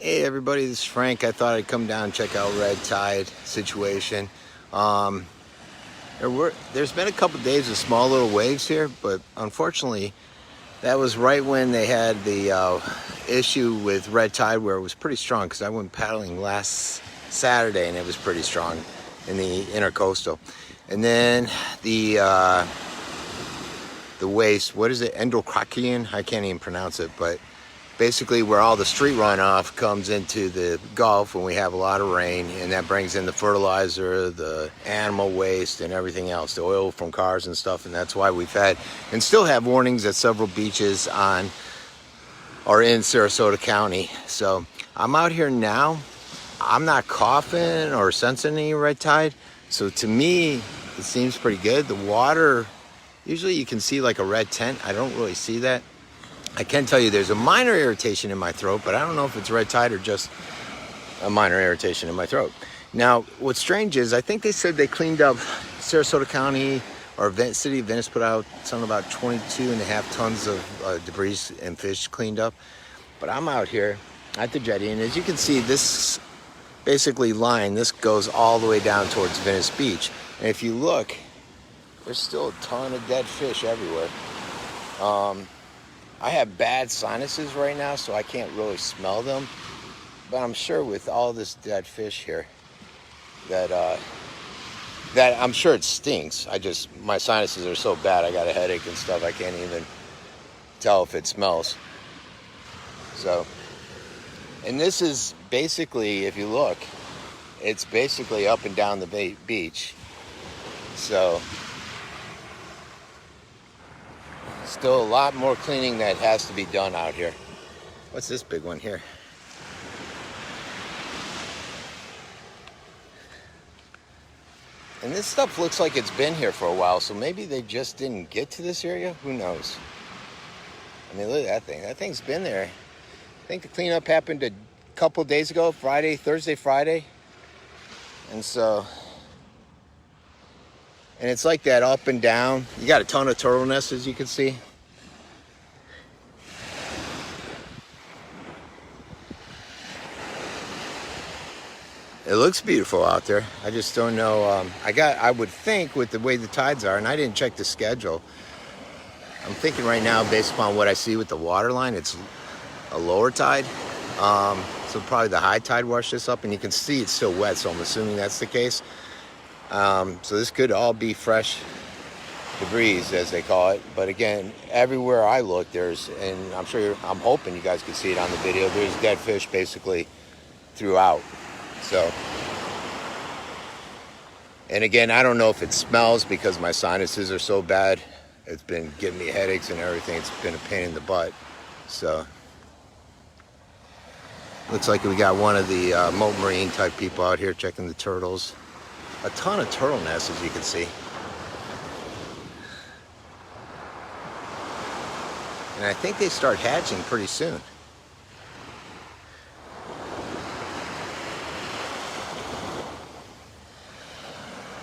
Hey everybody, this is Frank. I thought I'd come down and check out red tide situation. There's been a couple days of small little waves here, but unfortunately that was right when they had the issue with red tide where it was pretty strong, because I went paddling last Saturday and it was pretty strong in the intercoastal. And then the waste, what is it, endocrachian? I can't even pronounce it, but basically where all the street runoff comes into the Gulf when we have a lot of rain, and that brings in the fertilizer, the animal waste, and everything else, the oil from cars and stuff. And that's why we've had and still have warnings at several beaches on or in Sarasota County. So I'm out here now. I'm not coughing or sensing any red tide, so to me it seems pretty good. The water, usually you can see like a red tent. I don't really see that. I can tell you there's a minor irritation in my throat, but I don't know if it's red tide or just a minor irritation in my throat. Now, what's strange is I think they said they cleaned up Sarasota County or City of Venice put out something about 22.5 tons of debris and fish cleaned up. But I'm out here at the jetty, and as you can see, this basically line, this goes all the way down towards Venice Beach. And if you look, there's still a ton of dead fish everywhere. I have bad sinuses right now, so I can't really smell them. But I'm sure with all this dead fish here, that I'm sure it stinks. My sinuses are so bad, I got a headache and stuff, I can't even tell if it smells. So, and this is basically, if you look, it's basically up and down the beach. So, still a lot more cleaning that has to be done out here. What's this big one here? And this stuff looks like it's been here for a while, so maybe they just didn't get to this area. Who knows? I mean, look at that thing. That thing's been there. I think the cleanup happened a couple days ago, Thursday, Friday. And so, and it's like that up and down. You got a ton of turtle nests, as you can see. It looks beautiful out there. I just don't know. I would think with the way the tides are, and I didn't check the schedule. I'm thinking right now, based upon what I see with the water line, it's a lower tide. So probably the high tide washed this up, and you can see it's still wet, so I'm assuming that's the case. So this could all be fresh debris, as they call it. But again, everywhere I look, and I'm hoping you guys can see it on the video, there's dead fish basically throughout. So, and again, I don't know if it smells because my sinuses are so bad. It's been giving me headaches and everything. It's been a pain in the butt. So, looks like we got one of the moat marine type people out here checking the turtles. A ton of turtle nests, as you can see. And I think they start hatching pretty soon.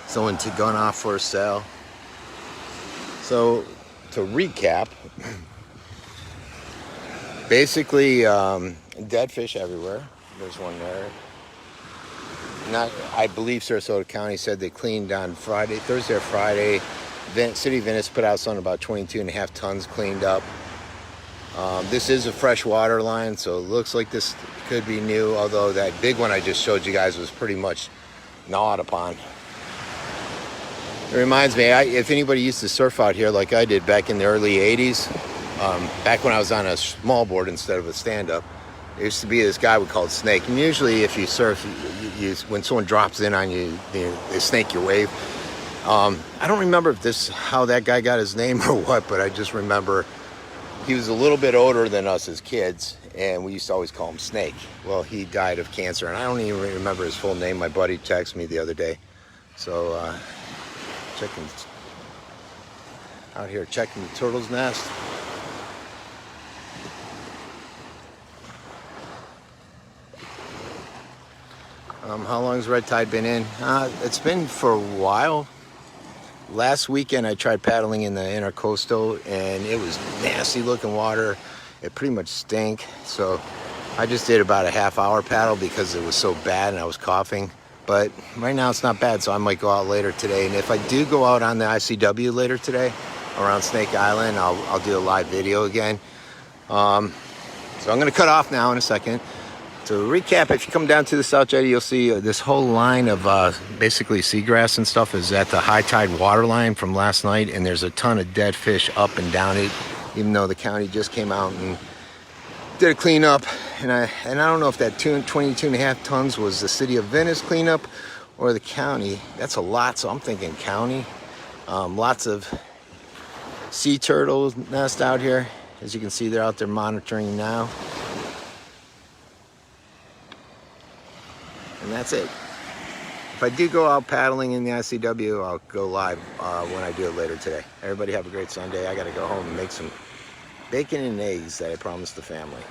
Someone gone off for a sail. So, to recap, basically dead fish everywhere. There's one there. I believe Sarasota County said they cleaned on Thursday or Friday. City of Venice put out something about 22.5 tons cleaned up. This is a freshwater line, so it looks like this could be new, although that big one I just showed you guys was pretty much gnawed upon. It reminds me, if anybody used to surf out here like I did back in the early 80s, back when I was on a small board instead of a stand-up, there used to be this guy we called Snake. And usually if you surf, when someone drops in on you, they snake your wave. I don't remember how that guy got his name or what, but I just remember he was a little bit older than us as kids, and we used to always call him Snake. Well, he died of cancer, and I don't even remember his full name. My buddy texted me the other day. So, out here checking the turtle's nest. How long has red tide been in? It's been for a while. Last weekend I tried paddling in the intercoastal, and it was nasty looking water. It pretty much stank. So I just did about a half-hour paddle because it was so bad and I was coughing. But right now it's not bad, so I might go out later today. And if I do go out on the ICW later today, around Snake Island, I'll do a live video again. So I'm going to cut off now in a second. To recap, if you come down to the South Jetty, you'll see this whole line of basically seagrass and stuff is at the high tide water line from last night, and there's a ton of dead fish up and down it, even though the county just came out and did a cleanup. And I don't know if that 22.5 tons was the city of Venice cleanup or the county. That's a lot, so I'm thinking county. Lots of sea turtles nest out here. As you can see, they're out there monitoring now. And that's it. If I do go out paddling in the ICW, I'll go live when I do it later today. Everybody have a great Sunday. I got to go home and make some bacon and eggs that I promised the family.